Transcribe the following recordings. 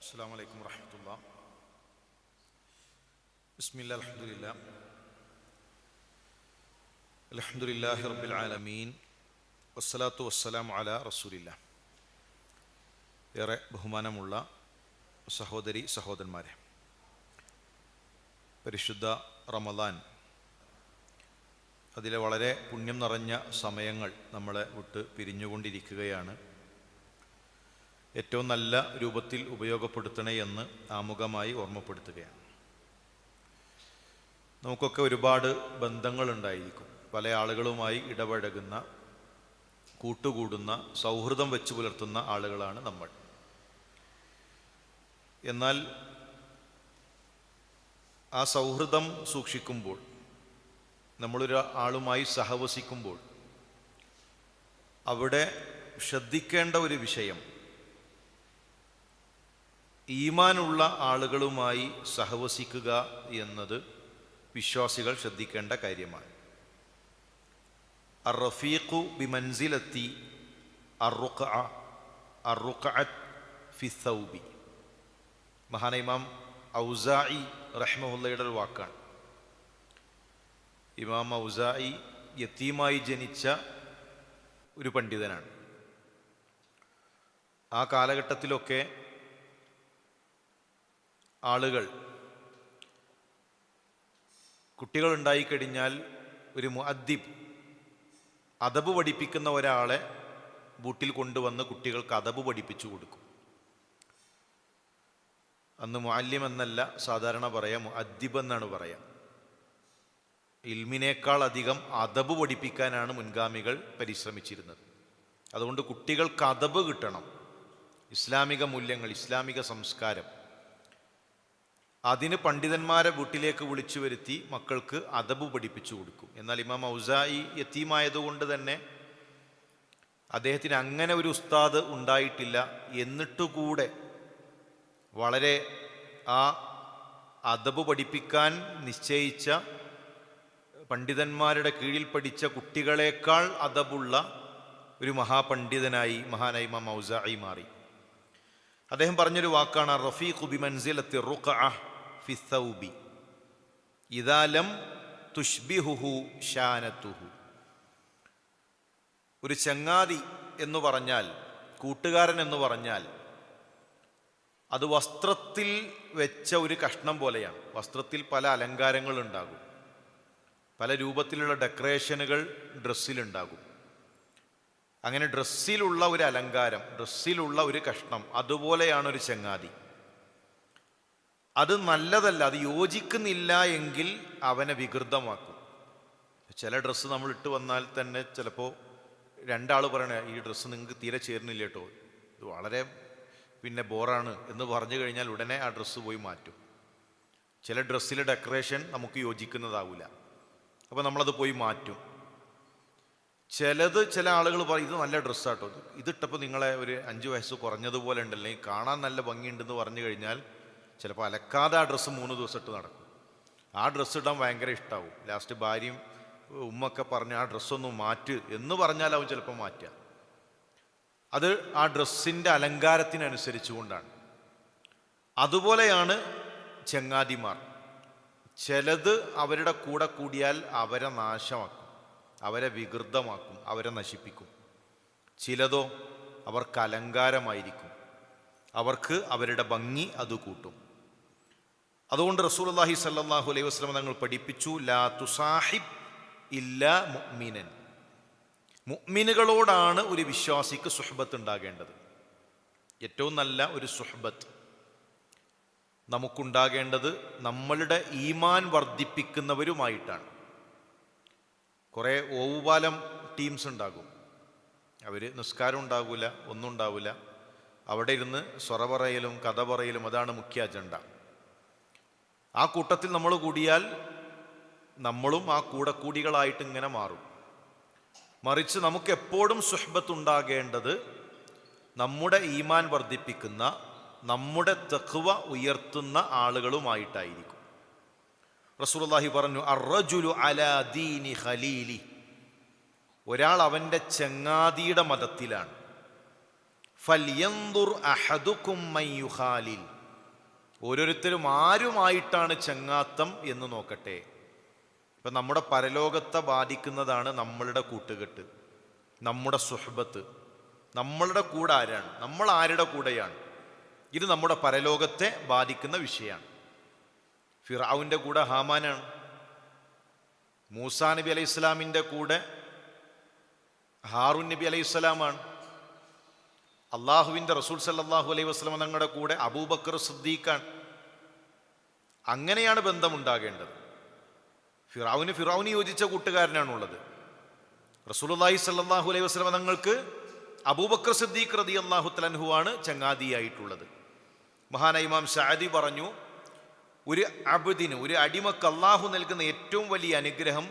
അസ്സലാമു അലൈക്കും വറഹ്മത്തുള്ളാഹി. ബിസ്മില്ലാഹി അൽഹംദുലില്ലാഹി റബ്ബിൽ ആലമീൻ വസ്സലാത്തു വസ്സലാമു അലാ റസൂലില്ലാഹ്. ഏറെ ബഹുമാനമുള്ള സഹോദരി സഹോദരന്മാരെ, പരിശുദ്ധ റമദാൻ, അതിലെ വളരെ പുണ്യം നിറഞ്ഞ സമയങ്ങൾ നമ്മളെ വിട്ട് പിരിഞ്ഞുകൊണ്ടിരിക്കുകയാണ്. ഏറ്റവും നല്ല രൂപത്തിൽ ഉപയോഗപ്പെടുത്തണേ എന്ന് ആമുഖമായി ഓർമ്മപ്പെടുത്തുകയാണ്. നമുക്കൊക്കെ ഒരുപാട് ബന്ധങ്ങളുണ്ടായിരിക്കും. പല ആളുകളുമായി ഇടപഴകുന്ന, കൂട്ടുകൂടുന്ന, സൗഹൃദം വെച്ച് പുലർത്തുന്ന ആളുകളാണ് നമ്മൾ. എന്നാൽ ആ സൗഹൃദം സൂക്ഷിക്കുമ്പോൾ, നമ്മളൊരു ആളുമായി സഹവസിക്കുമ്പോൾ അവിടെ ശ്രദ്ധിക്കേണ്ട ഒരു വിഷയം, ഈമാനുള്ള ആളുകളുമായി സഹവസിക്കുക എന്നത് വിശ്വാസികൾ ശ്രദ്ധിക്കേണ്ട കാര്യമാണ്. അർ-റഫീഖു ബിമൻസിലത്തി അർ-റുഖഅത്ത് ഫി സൗബി. മഹാന ഇമാം ഔസാഇ റഹ്മഹുള്ളയുടെ ഒരു വാക്കാണ്. ഇമാം ഔസാഇ യതീമായി ജനിച്ച ഒരു പണ്ഡിതനാണ്. ആ കാലഘട്ടത്തിലൊക്കെ ആളുകൾ, കുട്ടികൾ ഉണ്ടായിക്കഴിഞ്ഞാൽ ഒരു മുഅദ്ദിബ്, അദബ് പഠിപ്പിക്കുന്ന ഒരാളെ വീട്ടിൽ കൊണ്ടുവന്ന് കുട്ടികൾക്ക് അദബ് പഠിപ്പിച്ചു കൊടുക്കും. അന്ന് മുഅല്ലിം എന്നല്ല സാധാരണ പറയാം, മുഅദ്ദിബ് എന്നാണ് പറയാം. ഇൽമിനേക്കാൾ അധികം അദബ് പഠിപ്പിക്കാനാണ് മുൻഗാമികൾ പരിശ്രമിച്ചിരുന്നത്. അതുകൊണ്ട് കുട്ടികൾക്ക് അദബ് കിട്ടണം, ഇസ്ലാമിക മൂല്യങ്ങൾ, ഇസ്ലാമിക സംസ്കാരം. അതിന് പണ്ഡിതന്മാരെ വീട്ടിലേക്ക് വിളിച്ചു വരുത്തി മക്കൾക്ക് അദബ് പഠിപ്പിച്ചു കൊടുക്കും. എന്നാൽ ഇമാം ഔസാഇ യതീമായതുകൊണ്ട് തന്നെ അദ്ദേഹത്തിന് അങ്ങനെ ഒരു ഉസ്താദ് ഉണ്ടായിട്ടില്ല. എന്നിട്ടുകൂടെ വളരെ ആ അദബ് പഠിപ്പിക്കാൻ നിശ്ചയിച്ച പണ്ഡിതന്മാരുടെ കീഴിൽ പഠിച്ച കുട്ടികളെക്കാൾ അദബുള്ള ഒരു മഹാപണ്ഡിതനായി മഹാനായി ഇമാം ഔസാഇ മാറി. അദ്ദേഹം പറഞ്ഞൊരു വാക്കാണ് റഫീഖു ബിമൻസിലത്തി റുഖഅ ഫി സൗബി ഇദാ ലം തുഷ്ബിഹുഹു ഷാനതുഹു. ഒരു ചങ്ങാതി എന്ന് പറഞ്ഞാൽ, കൂട്ടുകാരൻ എന്ന് പറഞ്ഞാൽ, അത് വസ്ത്രത്തിൽ വെച്ച ഒരു കഷ്ണം പോലെയാണ്. വസ്ത്രത്തിൽ പല അലങ്കാരങ്ങളുണ്ടാകും, പല രൂപത്തിലുള്ള ഡെക്കറേഷനുകൾ ഡ്രസ്സിലുണ്ടാകും. അങ്ങനെ ഡ്രസ്സിലുള്ള ഒരു അലങ്കാരം, ഡ്രസ്സിലുള്ള ഒരു കഷ്ണം, അതുപോലെയാണ് ഒരു ചങ്ങാതി. അത് നല്ലതല്ല, അത് യോജിക്കുന്നില്ല എങ്കിൽ അവനെ വികൃതമാക്കും. ചില ഡ്രസ്സ് നമ്മൾ ഇട്ട് വന്നാൽ തന്നെ ചിലപ്പോൾ രണ്ടാൾ പറയണേ, ഈ ഡ്രസ്സ് നിങ്ങൾക്ക് തീരെ ചേരുന്നില്ല കേട്ടോ, ഇത് വളരെ ബോറാണ് എന്ന് പറഞ്ഞു കഴിഞ്ഞാൽ ഉടനെ ആ ഡ്രസ്സ് പോയി മാറ്റും. ചില ഡ്രസ്സിലെ ഡെക്കറേഷൻ നമുക്ക് യോജിക്കുന്നതാവില്ല, അപ്പോൾ നമ്മളത് പോയി മാറ്റും. ചില ആളുകൾ പറയും, ഇത് നല്ല ഡ്രസ്സാട്ടോ, ഇതിട്ടപ്പോൾ നിങ്ങളെ ഒരു 5 വയസ്സ് കുറഞ്ഞതുപോലെ ഉണ്ടല്ലേ, കാണാൻ നല്ല ഭംഗിയുണ്ടെന്ന് പറഞ്ഞു കഴിഞ്ഞാൽ ചിലപ്പോൾ അലക്കാതെ ആ ഡ്രസ്സ് 3 ദിവസം ഇട്ട് നടക്കും. ആ ഡ്രസ്സ് ഇടാൻ ഭയങ്കര ഇഷ്ടമാവും. ലാസ്റ്റ് ഭാര്യയും ഉമ്മൊക്കെ പറഞ്ഞ് ആ ഡ്രസ്സൊന്ന് മാറ്റ് എന്ന് പറഞ്ഞാലാവും ചിലപ്പോൾ മാറ്റുക. അത് ആ ഡ്രസ്സിൻ്റെ അലങ്കാരത്തിനനുസരിച്ചുകൊണ്ടാണ്. അതുപോലെയാണ് ചങ്ങാതിമാർ. ചിലത് അവരുടെ കൂടെ കൂടിയാൽ അവരെ നാശമാക്കും, അവരെ വികൃതമാക്കും, അവരെ നശിപ്പിക്കും. ചിലതോ അവർക്ക് അലങ്കാരമായിരിക്കും, അവർക്ക് അവരുടെ ഭംഗി അത് കൂട്ടും. അതുകൊണ്ട് റസൂലുള്ളാഹി സ്വല്ലല്ലാഹു അലൈഹി വസല്ലം തങ്ങൾ പഠിപ്പിച്ചു, ലാ തുസാഹിബ് ഇല്ലാ മുഅ്മിനൻ. മുഅ്മിനുകളോടാണ് ഒരു വിശ്വാസിക്ക് സുഹബത്ത് ഉണ്ടാകേണ്ടത്. ഏറ്റവും നല്ല ഒരു സുഹബത്ത് നമുക്കുണ്ടാകേണ്ടത് നമ്മളുടെ ഈമാൻ വർദ്ധിപ്പിക്കുന്നവരുമായിട്ടാണ്. കുറേ ഓവുപാലം ടീംസ് ഉണ്ടാകും. അവർ നിസ്കാരം ഉണ്ടാകില്ല, ഒന്നും ഉണ്ടാവില്ല. അവിടെ ഇരുന്ന് സ്വറ പറയലും കഥ പറയലും, അതാണ് മുഖ്യ അജണ്ട. ആ കൂട്ടത്തിൽ നമ്മൾ കൂടിയാൽ നമ്മളും ആ കൂടികളായിട്ട് ഇങ്ങനെ മാറും. മറിച്ച് നമുക്ക് എപ്പോഴും സുഹബത്ത് ഉണ്ടാകേണ്ടത് നമ്മുടെ ഈമാൻ വർദ്ധിപ്പിക്കുന്ന, നമ്മുടെ തഖ്വ ഉയർത്തുന്ന ആളുകളുമായിട്ടായിരിക്കും. റസൂലുള്ളാഹി പറഞ്ഞു, അർറജുലു അലാ ദീനി ഖലീലി. ഒരാൾ അവൻ്റെ ചങ്ങാതിയുടെ മതത്തിലാണ്. ഫൽയൻദുർ അഹദുക്കും മൻ യുഖാലിൽ, ഓരോരുത്തരും ആരുമായിട്ടാണ് ചങ്ങാത്തം എന്ന് നോക്കട്ടെ. ഇപ്പം നമ്മുടെ പരലോകത്തെ ബാധിക്കുന്നതാണ് നമ്മളുടെ കൂട്ടുകെട്ട്, നമ്മുടെ സുഹബത്ത്. നമ്മളുടെ കൂടെ ആരാണ്, നമ്മൾ ആരുടെ കൂടെയാണ്, ഇത് നമ്മുടെ പരലോകത്തെ ബാധിക്കുന്ന വിഷയമാണ്. ഫിർഔന്റെ കൂടെ ഹാമാനാണ്, മൂസാ നബി അലൈഹി ഇസ്ലാമിൻ്റെ കൂടെ ഹാറൂൻ നബി അലൈഹി ഇസ്ലാമാണ്, അള്ളാഹുവിൻ്റെ റസൂൽ സല്ലല്ലാഹു അലൈഹി വസല്ലം തങ്ങളുടെ കൂടെ അബൂബക്കർ സിദ്ദീഖാണ്. അങ്ങനെയാണ് ബന്ധമുണ്ടാകേണ്ടത്. ഫിറൗന് യോജിച്ച കൂട്ടുകാരനാണുള്ളത്. റസൂലുള്ളാഹി സ്വല്ലല്ലാഹു അലൈഹി വസല്ലം തങ്ങൾക്ക് അബൂബക്കർ സിദ്ദീഖ് റളിയല്ലാഹു തആല അൻഹു ആണ് ചങ്ങാതിയായിട്ടുള്ളത്. മഹാനായ ഇമാം സഅദി പറഞ്ഞു, ഒരു അബ്ദിന്, ഒരു അടിമക്ക് അള്ളാഹു നൽകുന്ന ഏറ്റവും വലിയ അനുഗ്രഹം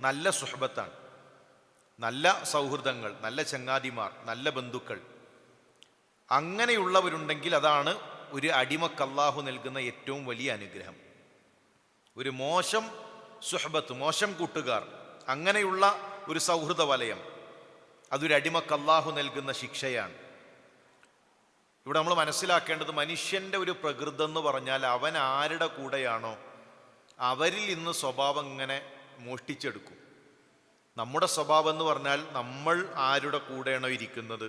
നല്ല സുഹബത്താണ്, നല്ല സൗഹൃദങ്ങൾ, നല്ല ചങ്ങാതിമാർ, നല്ല ബന്ധുക്കൾ. അങ്ങനെയുള്ളവരുണ്ടെങ്കിൽ അതാണ് ഒരു അടിമക്ക് അള്ളാഹു നൽകുന്ന ഏറ്റവും വലിയ അനുഗ്രഹം. ഒരു മോശം സുഹബത്ത്, മോശം കൂട്ടുകാർ, അങ്ങനെയുള്ള ഒരു സൗഹൃദ വലയം, അതൊരു അടിമക്ക് അള്ളാഹു നൽകുന്ന ശിക്ഷയാണ്. ഇവിടെ നമ്മൾ മനസ്സിലാക്കേണ്ടത്, മനുഷ്യൻ്റെ ഒരു പ്രകൃതം എന്ന് പറഞ്ഞാൽ അവൻ ആരുടെ കൂടെയാണോ അവരിൽ നിന്ന് സ്വഭാവം ഇങ്ങനെ മോഷ്ടിച്ചെടുക്കും. നമ്മുടെ സ്വഭാവം എന്ന് പറഞ്ഞാൽ നമ്മൾ ആരുടെ കൂടെയാണോ ഇരിക്കുന്നത്,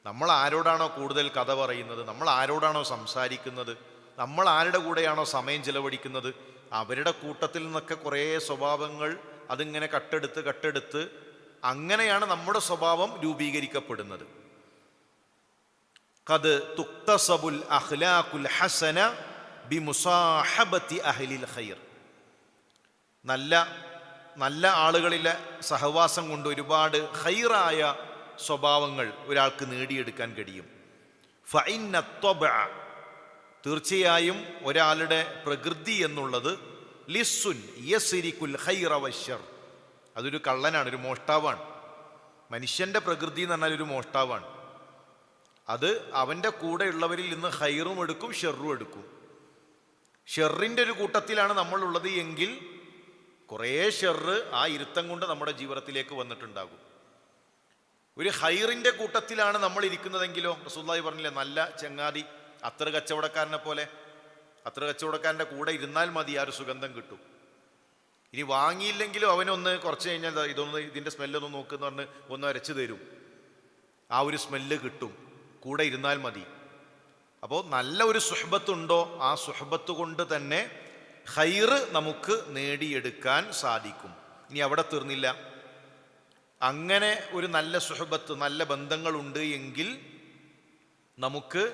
നമ്മൾ ആരോടാണോ കൂടുതൽ കഥ പറയുന്നത്, നമ്മൾ ആരോടാണോ സംസാരിക്കുന്നത്, നമ്മൾ ആരുടെ കൂടെയാണോ സമയം ചിലവഴിക്കുന്നത്, അവരുടെ കൂട്ടത്തിൽ നിന്നൊക്കെ കുറേ സ്വഭാവങ്ങൾ അതിങ്ങനെ കട്ടെടുത്ത് അങ്ങനെയാണ് നമ്മുടെ സ്വഭാവം രൂപീകരിക്കപ്പെടുന്നത്. ഖദ് തുക്തസബുൽ അഖ്ലാഖുൽ ഹസന ബിമുസാഹബത്തി അഹ്ലിൽ ഖൈർ. നല്ല ആളുകളിലെ സഹവാസം കൊണ്ട് ഒരുപാട് ഖൈറായ സ്വഭാവങ്ങൾ ഒരാൾക്ക് നേടിയെടുക്കാൻ കഴിയും. ഫഇന്ന ത്വബ്അ, തീർച്ചയായും ഒരാളുടെ പ്രകൃതി എന്നുള്ളത് ലിസ്സുൻ യസ്രികുൽ ഖൈറ വശർ, അതൊരു കള്ളനാണ്, ഒരു മോഷ്ടാവാണ്. മനുഷ്യൻ്റെ പ്രകൃതി എന്ന് പറഞ്ഞാൽ ഒരു മോഷ്ടാവാണ്. അത് അവൻ്റെ കൂടെയുള്ളവരിൽ നിന്ന് ഖൈറും എടുക്കും ഷെറും എടുക്കും. ഷെറിൻ്റെ ഒരു കൂട്ടത്തിലാണ് നമ്മളുള്ളത് എങ്കിൽ കുറേ ഷെറ് ആ ഇരുത്തം കൊണ്ട് നമ്മുടെ ജീവിതത്തിലേക്ക് വന്നിട്ടുണ്ടാകും. ഒരു ഖൈറിൻ്റെ കൂട്ടത്തിലാണ് നമ്മൾ ഇരിക്കുന്നതെങ്കിലോ, റസൂലുള്ളാഹി പറഞ്ഞില്ലേ, നല്ല ചങ്ങാതി അത്തറ് കച്ചവടക്കാരനെ പോലെ, അത്തറ് കച്ചവടക്കാരൻ്റെ കൂടെ ഇരുന്നാൽ മതി, ആ ഒരു സുഗന്ധം കിട്ടും. ഇനി വാങ്ങിയില്ലെങ്കിലും അവനൊന്ന് കുറച്ച് കഴിഞ്ഞാൽ ഇതിൻ്റെ സ്മെല്ലൊന്ന് നോക്കുമെന്ന് പറഞ്ഞ് ഒന്ന് അരച്ചു തരും, ആ ഒരു സ്മെല്ല് കിട്ടും, കൂടെ ഇരുന്നാൽ മതി. അപ്പോൾ നല്ല ഒരു സുഹബത്തുണ്ടോ, ആ സുഹബത്ത് കൊണ്ട് തന്നെ ഖൈറ് നമുക്ക് നേടിയെടുക്കാൻ സാധിക്കും. ഇനി അവിടെ തീർന്നില്ല, അങ്ങനെ ഒരു നല്ല സുഹബത്ത്, നല്ല ബന്ധങ്ങളുണ്ട് എങ്കിൽ നമുക്ക്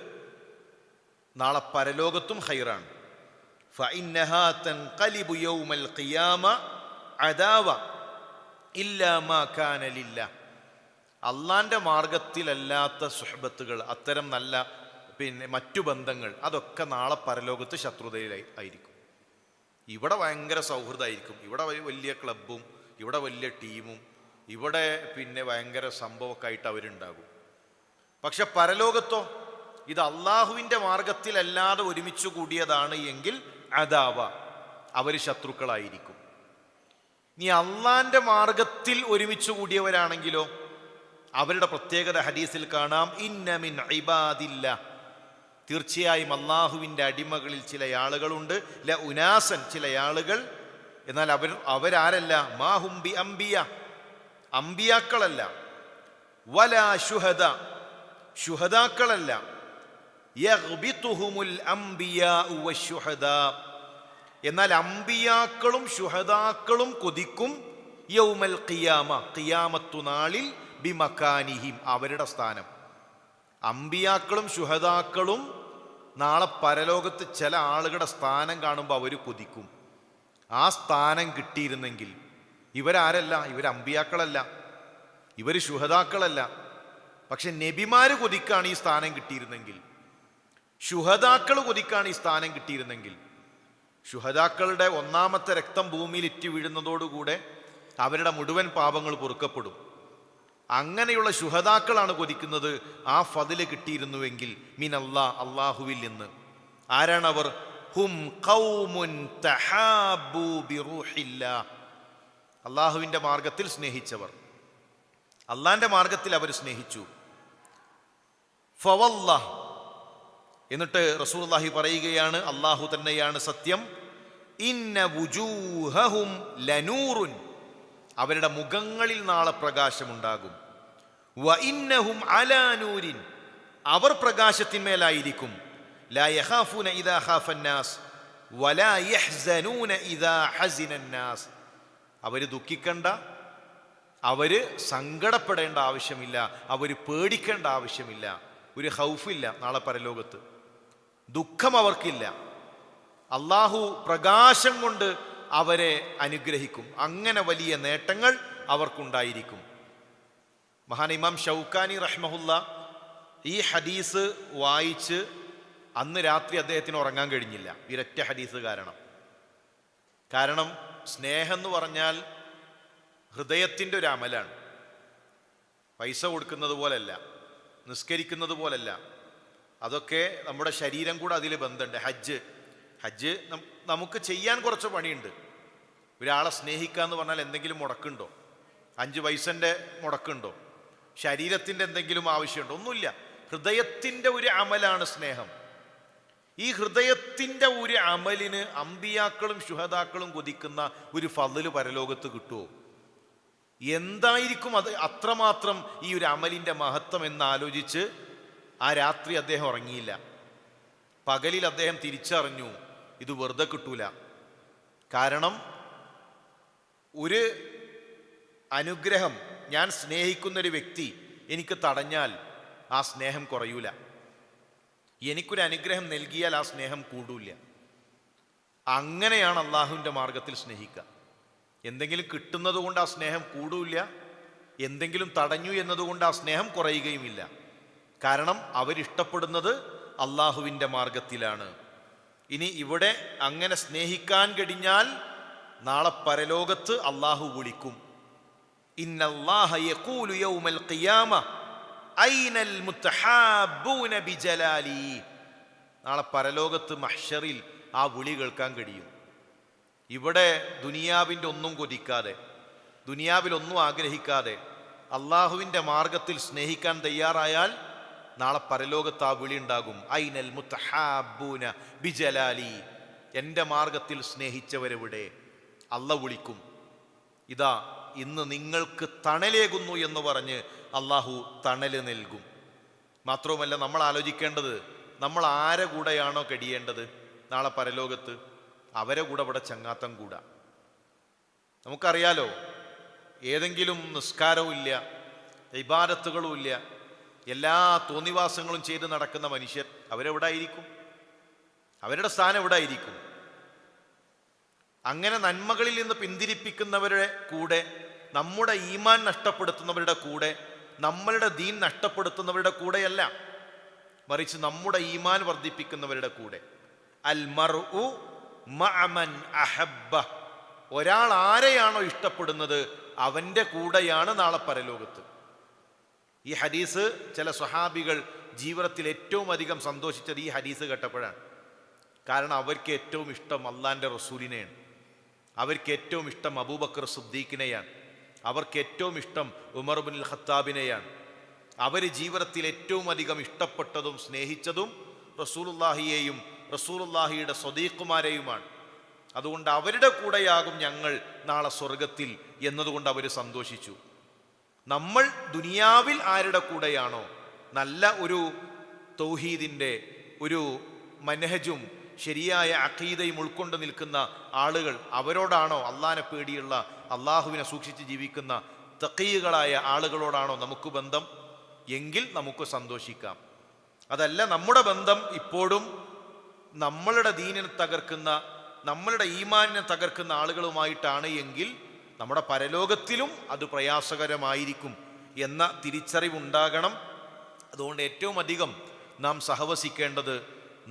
നാളെ പരലോകത്തും ഖൈറാണ്. ഫഇന്നഹാ തൻഖലിബു യൗമൽ ഖിയാമ അദാവ ഇല്ലാ മാ കാന ലില്ലാഹ്. അള്ളാൻ്റെ മാർഗത്തിലല്ലാത്ത സുഹബത്തുകൾ, അത്തരം നല്ല മറ്റു ബന്ധങ്ങൾ, അതൊക്കെ നാളെ പരലോകത്ത് ശത്രുതയിലായിരിക്കും. ഇവിടെ ഭയങ്കര സൗഹൃദമായിരിക്കും, ഇവിടെ വലിയ ക്ലബും, ഇവിടെ വലിയ ടീമും, ഇവിടെ ഭയങ്കര സംഭവമൊക്കെ ആയിട്ട് അവരുണ്ടാകും. പക്ഷെ പരലോകത്തോ, ഇത് അള്ളാഹുവിൻ്റെ മാർഗത്തിലല്ലാതെ ഒരുമിച്ച് കൂടിയതാണ് എങ്കിൽ അദാവ, അവർ ശത്രുക്കളായിരിക്കും. ഇനി അള്ളാൻ്റെ മാർഗത്തിൽ ഒരുമിച്ച് കൂടിയവരാണെങ്കിലോ, അവരുടെ പ്രത്യേകത ഹദീസിൽ കാണാം, ഇന്ന മിൻ ഇബാദില്ലാഹ്, തീർച്ചയായും അള്ളാഹുവിൻ്റെ അടിമകളിൽ ചില ആളുകളുണ്ട്, ല ഉനാസൻ, ചില ആളുകൾ, എന്നാൽ അവരാരല്ല, മാഹും ബി അംബിയ, അംബിയാക്കളല്ല, വലാ ശുഹദ, ശുഹദാക്കളല്ല, യഗ്ബിതുഹുമുൽ അംബിയാഉ വശുഹദാ, എന്നാൽ അംബിയാക്കളും ശുഹദാക്കളും കൊതിക്കും യൗമൽ ഖിയാമ, ഖിയാമത്തു നാളിൽ, ബിമക്കാനിഹിം, അവരുടെ സ്ഥാനം. അംബിയാക്കളും ശുഹദാക്കളും നാളെ പരലോകത്ത് ചില ആളുകളുടെ സ്ഥാനം കാണുമ്പോൾ അവർ കൊതിക്കും. ആ സ്ഥാനം കിട്ടിയിരുന്നെങ്കിൽ, ഇവരാരല്ല, ഇവർ അംബിയാക്കളല്ല, ഇവർ ശുഹദാക്കളല്ല, പക്ഷെ നബിമാര് കൊതിക്കാണ് ഈ സ്ഥാനം കിട്ടിയിരുന്നെങ്കിൽ, ശുഹദാക്കൾ കൊതിക്കാണ് ഈ സ്ഥാനം കിട്ടിയിരുന്നെങ്കിൽ. ശുഹദാക്കളുടെ ഒന്നാമത്തെ രക്തം ഭൂമിയിൽ ഇറ്റി വീഴുന്നതോടുകൂടെ അവരുടെ മുഴുവൻ പാപങ്ങൾ പൊറുക്കപ്പെടും. അങ്ങനെയുള്ള ശുഹദാക്കളാണ് കൊതിക്കുന്നത്, ആ ഫദില് കിട്ടിയിരുന്നുവെങ്കിൽ മിനല്ലാ, അള്ളാഹുവിൽ നിന്ന്. ആരാണവർ? ഹും ഖൗമുൻ തഹാബു ബിറൂഹില്ലാഹ്, അള്ളാഹുവിൻ്റെ മാർഗത്തിൽ സ്നേഹിച്ചവർ, അള്ളാഹിൻ്റെ മാർഗത്തിൽ അവർ സ്നേഹിച്ചു. ഫവല്ലാഹ്, എന്നിട്ട് റസൂലുള്ളാഹി പറയുകയാണ്, അള്ളാഹു തന്നെയാണ് സത്യം, ഇന്ന വുജൂഹഹും ലനൂറുൻ, അവരുടെ മുഖങ്ങളിൽ നാളെ പ്രകാശമുണ്ടാകും, വ ഇന്നഹും അലാ നൂരിൻ, അവർ പ്രകാശത്തിന്മേലായിരിക്കും, ലാ യഖാഫൂന ഇദാ ഖാഫന്നാസ് വലാ യഹ്സനൂന ഇദാ ഹസിനന്നാസ്, അവർ ദുഃഖിക്കണ്ട, അവർ സങ്കടപ്പെടേണ്ട ആവശ്യമില്ല, അവർ പേടിക്കേണ്ട ആവശ്യമില്ല, ഒരു ഖൗഫില്ല നാളെ പരലോകത്ത്, ദുഃഖം അവർക്കില്ല. അള്ളാഹു പ്രകാശം കൊണ്ട് അവരെ അനുഗ്രഹിക്കും. അങ്ങനെ വലിയ നേട്ടങ്ങൾ അവർക്കുണ്ടായിരിക്കും. മഹാൻ ഇമാം ഷൗക്കാനി റഹ്മഹുല്ല ഈ ഹദീസ് വായിച്ച് അന്ന് രാത്രി അദ്ദേഹത്തിന് ഉറങ്ങാൻ കഴിഞ്ഞില്ല, ഈ ഒരൊറ്റ ഹദീസ് കാരണം സ്നേഹം എന്ന് പറഞ്ഞാൽ ഹൃദയത്തിൻ്റെ ഒരു അമലാണ്. പൈസ കൊടുക്കുന്നത് പോലല്ല, നിസ്കരിക്കുന്നത് പോലല്ല, അതൊക്കെ നമ്മുടെ ശരീരം കൂടെ അതിൽ ബന്ധമുണ്ട്. ഹജ്ജ് നമുക്ക് ചെയ്യാൻ കുറച്ച് പണിയുണ്ട്. ഒരാളെ സ്നേഹിക്കുക എന്ന് പറഞ്ഞാൽ എന്തെങ്കിലും മുടക്കുണ്ടോ? 5 പൈസൻ്റെ മുടക്കുണ്ടോ? ശരീരത്തിൻ്റെ എന്തെങ്കിലും ആവശ്യമുണ്ടോ? ഒന്നുമില്ല. ഹൃദയത്തിൻ്റെ ഒരു അമലാണ് സ്നേഹം. ഈ ഹൃദയത്തിൻ്റെ ഒരു അമലിന് അമ്പിയാക്കളും ശുഹദാക്കളും കൊതിക്കുന്ന ഒരു ഫദ്ല് പരലോകത്ത് കിട്ടുമോ? എന്തായിരിക്കും അത്? അത്രമാത്രം ഈ ഒരു അമലിൻ്റെ മഹത്വം എന്നാലോചിച്ച് ആ രാത്രി അദ്ദേഹം ഉറങ്ങിയില്ല. പകലിൽ അദ്ദേഹം തിരിച്ചറിഞ്ഞു, ഇത് വെറുതെ കിട്ടൂല. കാരണം ഒരു അനുഗ്രഹം, ഞാൻ സ്നേഹിക്കുന്നൊരു വ്യക്തി എനിക്ക് തടഞ്ഞാൽ ആ സ്നേഹം കുറയൂല. എനിക്കൊരു അനുഗ്രഹം നൽകിയാൽ ആ സ്നേഹം കൂടൂല. അങ്ങനെയാണ് അള്ളാഹുവിൻ്റെ മാർഗത്തിൽ സ്നേഹിക്കുക. എന്തെങ്കിലും കിട്ടുന്നത് കൊണ്ട് ആ സ്നേഹം കൂടൂല, എന്തെങ്കിലും തടഞ്ഞു എന്നതുകൊണ്ട് ആ സ്നേഹം കുറയുകയുമില്ല. കാരണം അവരിഷ്ടപ്പെടുന്നത് അള്ളാഹുവിൻ്റെ മാർഗത്തിലാണ്. ഇനി ഇവിടെ അങ്ങനെ സ്നേഹിക്കാൻ കഴിഞ്ഞാൽ നാളെ പരലോകത്ത് അള്ളാഹു വിളിക്കും, ഇന്നല്ലാഹ യഖൂലു യൗമൽ ഖിയാമ ഐനൽ മുത്തഹാബ്ബൂന ബിജലാലി. നാളെ പരലോകത്ത് മഹ്ശറിൽ ആ വിളി കേൾക്കാൻ കഴിയും. ഇവിടെ ദുനിയാവിൻ്റെ ഒന്നും കൊതിക്കാതെ, ദുനിയാവിലൊന്നും ആഗ്രഹിക്കാതെ അള്ളാഹുവിൻ്റെ മാർഗത്തിൽ സ്നേഹിക്കാൻ തയ്യാറായാൽ നാളെ പരലോകത്ത് ആ വിളി ഉണ്ടാകും, ഐനൽ മുത്തഹാബ്ബൂന ബിജലാലി, എൻ്റെ മാർഗത്തിൽ സ്നേഹിച്ചവരെവിടെ? അള്ള വിളിക്കും, ഇതാ ഇന്ന് നിങ്ങൾക്ക് തണലേകുന്നു എന്ന് പറഞ്ഞ് അള്ളാഹു തണല് നൽകും. മാത്രവുമല്ല, നമ്മൾ ആലോചിക്കേണ്ടത്, നമ്മൾ ആരെ കൂടെയാണോ കഴിയേണ്ടത് നാളെ പരലോകത്ത്, അവരെ കൂടെ ഇവിടെ ചങ്ങാത്തം കൂടാ. നമുക്കറിയാലോ, ഏതെങ്കിലും നിസ്കാരവും ഇല്ല, ഇബാദത്തുകളും ഇല്ല, എല്ലാ തോന്നിവാസങ്ങളും ചെയ്ത് നടക്കുന്ന മനുഷ്യർ അവരെവിടെ ആയിരിക്കും? അവരുടെ സ്ഥാനം എവിടെ ആയിരിക്കും? അങ്ങനെ നന്മകളിൽ നിന്ന് പിന്തിരിപ്പിക്കുന്നവരുടെ കൂടെ, നമ്മുടെ ഈമാൻ നഷ്ടപ്പെടുത്തുന്നവരുടെ കൂടെ, നമ്മളുടെ ദീൻ നഷ്ടപ്പെടുത്തുന്നവരുടെ കൂടെയല്ല, മറിച്ച് നമ്മുടെ ഈമാൻ വർദ്ധിപ്പിക്കുന്നവരുടെ കൂടെ. അൽ മർഉ മഅ മൻ അഹബ്ബ, ഒരാൾ ആരെയാണോ ഇഷ്ടപ്പെടുന്നത് അവൻ്റെ കൂടെയാണ് നാളെ പരലോകത്ത്. ഈ ഹദീസ് ചില സ്വഹാബികൾ ജീവിതത്തിൽ ഏറ്റവും അധികം സന്തോഷിച്ചത് ഈ ഹദീസ് കേട്ടപ്പോഴാണ്. കാരണം അവർക്ക് ഏറ്റവും ഇഷ്ടം അള്ളാൻ്റെ റസൂലിനെയാണ്, അവർക്ക് ഏറ്റവും ഇഷ്ടം അബൂബക്കർ സിദ്ദീഖിനെയാണ്, അവർക്ക് ഏറ്റവും ഇഷ്ടം ഉമർ ഇബ്നുൽ ഖത്താബിനെയാണ്. അവർ ജീവിതത്തിൽ ഏറ്റവും അധികം ഇഷ്ടപ്പെട്ടതും സ്നേഹിച്ചതും റസൂലുള്ളാഹിയെയും റസൂലുള്ളാഹിയുടെ സ്വദീഖുമാരെയുമാണ്. അതുകൊണ്ട് അവരുടെ കൂടെയാകും ഞങ്ങൾ നാളെ സ്വർഗത്തിൽ എന്നതുകൊണ്ട് അവർ സന്തോഷിച്ചു. നമ്മൾ ദുനിയാവിൽ ആരുടെ കൂടെയാണോ, നല്ല ഒരു തൗഹീദിൻ്റെ ഒരു മനഹജും ശരിയായ അഖീദയും ഉൾക്കൊണ്ട് നിൽക്കുന്ന ആളുകൾ, അവരോടാണോ, അള്ളാഹിനെ പേടിയുള്ള, അള്ളാഹുവിനെ സൂക്ഷിച്ച് ജീവിക്കുന്ന തഖീകളായ ആളുകളോടാണോ നമുക്ക് ബന്ധം, എങ്കിൽ നമുക്ക് സന്തോഷിക്കാം. അതല്ല നമ്മുടെ ബന്ധം ഇപ്പോഴും നമ്മളുടെ ദീനിനെ തകർക്കുന്ന, നമ്മളുടെ ഈമാനിനെ തകർക്കുന്ന ആളുകളുമായിട്ടാണ് എങ്കിൽ നമ്മുടെ പരലോകത്തിലും അത് പ്രയാസകരമായിരിക്കും എന്ന തിരിച്ചറിവുണ്ടാകണം. അതുകൊണ്ട് ഏറ്റവും അധികം നാം സഹവസിക്കേണ്ടത്,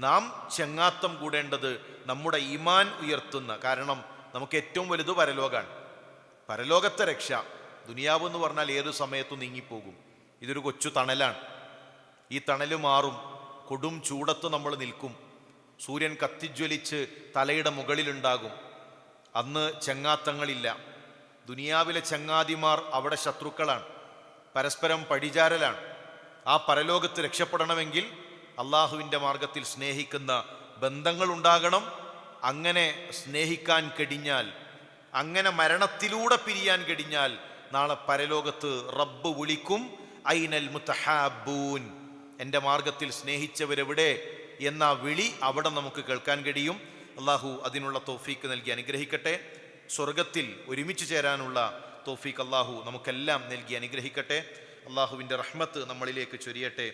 നാം ചങ്ങാത്തം കൂടേണ്ടത് നമ്മുടെ ഈമാൻ ഉയർത്തുന്ന, കാരണം നമുക്ക് ഏറ്റവും വലുത് പരലോകമാണ്. പരലോകത്തെ രക്ഷ, ദുനിയാവ് എന്ന് പറഞ്ഞാൽ ഏത് സമയത്തും നീങ്ങിപ്പോകും. ഇതൊരു കൊച്ചു തണലാണ്. ഈ തണൽ മാറും, കൊടും ചൂടത്ത് നമ്മൾ നിൽക്കും, സൂര്യൻ കത്തിജ്വലിച്ച് തലയുടെ മുകളിലുണ്ടാകും. അന്ന് ചങ്ങാത്തങ്ങളില്ല. ദുനിയാവിലെ ചങ്ങാതിമാർ അവിടെ ശത്രുക്കളാണ്, പരസ്പരം പഴിചാരലാണ്. ആ പരലോകത്ത് രക്ഷപ്പെടണമെങ്കിൽ അള്ളാഹുവിൻ്റെ മാർഗത്തിൽ സ്നേഹിക്കുന്ന ബന്ധങ്ങളുണ്ടാകണം. അങ്ങനെ സ്നേഹിക്കാൻ കഴിഞ്ഞാൽ, അങ്ങനെ മരണത്തിലൂടെ പിരിയാൻ കഴിഞ്ഞാൽ നാളെ പരലോകത്ത് റബ്ബ് വിളിക്കും, ഐനൽ മുത്തഹാബൂൻ, എൻ്റെ മാർഗത്തിൽ സ്നേഹിച്ചവരെവിടെ എന്ന വിളി അവിടെ നമുക്ക് കേൾക്കാൻ കഴിയും. അള്ളാഹു അതിനുള്ള തൗഫീക്ക് നൽകി അനുഗ്രഹിക്കട്ടെ. സ്വർഗത്തിൽ ഒരുമിച്ച് ചേരാനുള്ള തൗഫീക്ക് അള്ളാഹു നമുക്കെല്ലാം നൽകി അനുഗ്രഹിക്കട്ടെ. അള്ളാഹുവിൻ്റെ റഹ്മത്ത് നമ്മളിലേക്ക് ചൊരിയട്ടെ.